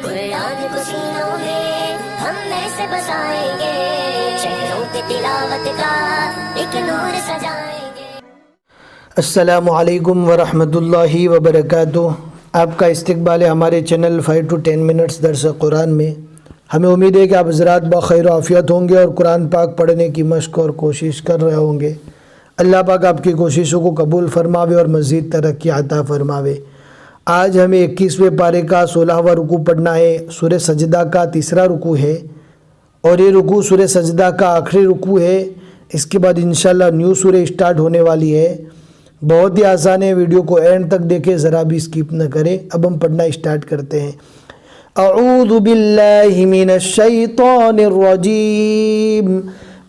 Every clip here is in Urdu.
قرآن کو سینوں میں ہم ایسے بسائیں گے، شہروں پہ تلاوت کا ایک نور سجائیں گے۔ السلام علیکم ورحمۃ اللہ وبرکاتہ۔ آپ کا استقبال ہے ہمارے چینل 5 to 10 منٹس درس قرآن میں۔ ہمیں امید ہے کہ آپ حضرات بخیر و عافیت ہوں گے اور قرآن پاک پڑھنے کی مشق اور کوشش کر رہے ہوں گے۔ اللہ پاک آپ کی کوششوں کو قبول فرماوے اور مزید ترقی عطا فرماوے۔ آج ہمیں 21ویں پارے کا 16واں رکوع پڑھنا ہے۔ سورہ سجدہ کا تیسرا رکوع ہے اور یہ رکوع سورہ سجدہ کا آخری رکوع ہے۔ اس کے بعد انشاءاللہ نیو سورہ اسٹارٹ ہونے والی ہے۔ بہت ہی آسان ہے، ویڈیو کو اینڈ تک دیکھیں، ذرا بھی اسکپ نہ کریں۔ اب ہم پڑھنا اسٹارٹ کرتے ہیں۔ اعوذ باللہ من الشیطان الرجیم،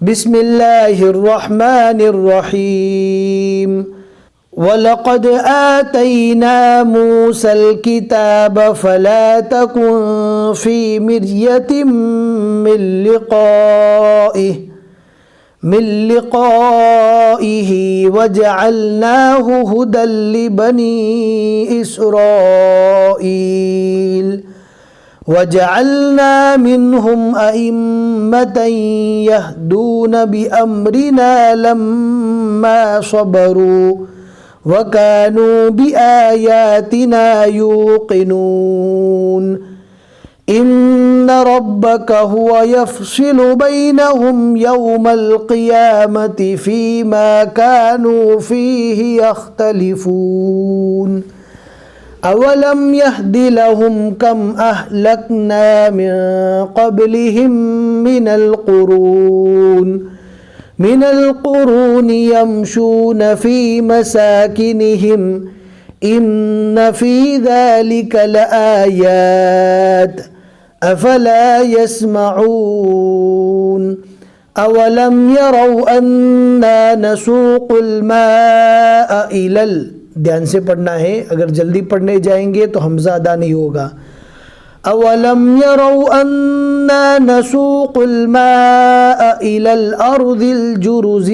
بسم اللہ الرحمن الرحیم۔ وَلَقَدْ آتَيْنَا مُوسَى الْكِتَابَ فَلَا تَكُنْ فِي مِرْيَةٍ من لقائه وجعلناه هدى لبني إسرائيل وجعلنا منهم أئمة يهدون بأمرنا لما صبروا وكانوا بآياتنا يوقنون إن ربك هو يفصل بينهم يوم القيامة فيما كانوا فيه يختلفون أولم يهد لهم كم أهلكنا من قبلهم من القرون يمشون في مساكنهم إن في ذلك لآيات أفلا يسمعون أولم يروا أنا نسوق الماء إلى دھیان سے پڑھنا ہے، اگر جلدی پڑھنے جائیں گے تو حمزہ ادا نہیں ہوگا۔ أولم يروا أنا نسوق الماء إلى الأرض الجرز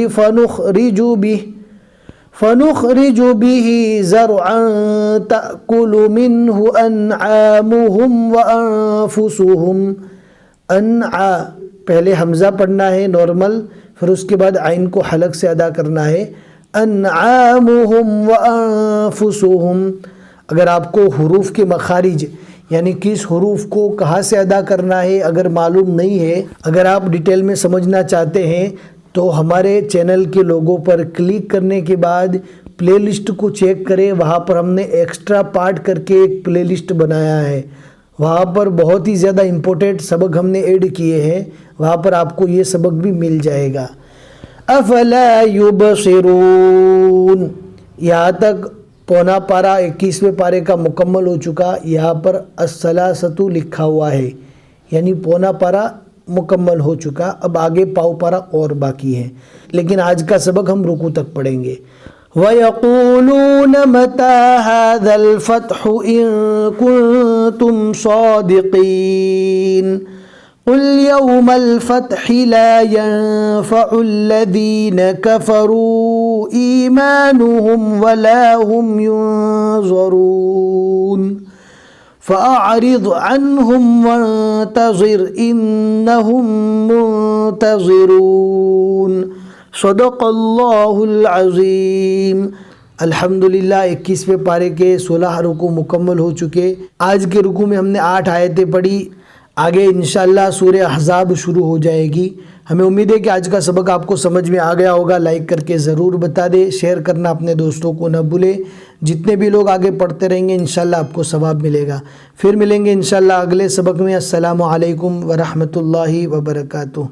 فنخرج به زرعا تأكل منه أنعامهم وأنفسهم۔ پہلے حمزہ پڑھنا ہے نارمل، پھر اس کے بعد عین کو حلق سے ادا کرنا ہے۔ انعامهم وانفسهم۔ اگر آپ کو حروف کے مخارج یعنی کس حروف کو کہاں سے ادا کرنا ہے اگر معلوم نہیں ہے، اگر آپ ڈیٹیل میں سمجھنا چاہتے ہیں تو ہمارے چینل کے لوگو پر کلک کرنے کے بعد پلے لسٹ کو چیک کریں، وہاں پر ہم نے ایکسٹرا پارٹ کر کے ایک پلے لسٹ بنایا ہے، وہاں پر بہت ہی زیادہ امپورٹنٹ سبق ہم نے ایڈ کیے ہیں، وہاں پر آپ کو یہ سبق بھی مل جائے گا۔ افلا یبصرون، یہاں تک پونا پارہ 21ویں پارے کا مکمل ہو چکا۔ یہاں پر الثلاثۃ لکھا ہوا ہے، یعنی پونا پارہ مکمل ہو چکا۔ اب آگے پاؤ پارہ اور باقی ہے، لیکن آج کا سبق ہم رکوع تک پڑھیں گے۔ وَيَقُولُونَ مَتَى هَذَا الْفَتْحُ إِن كُنتُمْ صَادِقِينَ قُلْ يَوْمَ الْفَتْحِ لَا يَنفَعُ الَّذِينَ كَفَرُوا إِيمَانُهُمْ وَلَا هُمْ يُنظَرُونَ فَأَعْرِضْ عَنْهُمْ وَانتَظِرْ إِنَّهُمْ مُنتَظِرُونَ صدق اللہ العظیم۔ الحمدللہ 21ویں پارے کے 16 رکوع مکمل ہو چکے۔ آج کے رکوع میں ہم نے 8 آیتیں پڑھی، آگے انشاءاللہ سورہ احزاب شروع ہو جائے گی۔ ہمیں امید ہے کہ آج کا سبق آپ کو سمجھ میں آ گیا ہوگا۔ لائک کر کے ضرور بتا دیں، شیئر کرنا اپنے دوستوں کو نہ بھولیں۔ جتنے بھی لوگ آگے پڑھتے رہیں گے انشاءاللہ آپ کو ثواب ملے گا۔ پھر ملیں گے انشاءاللہ اگلے سبق میں۔ السلام علیکم ورحمۃ اللہ وبرکاتہ۔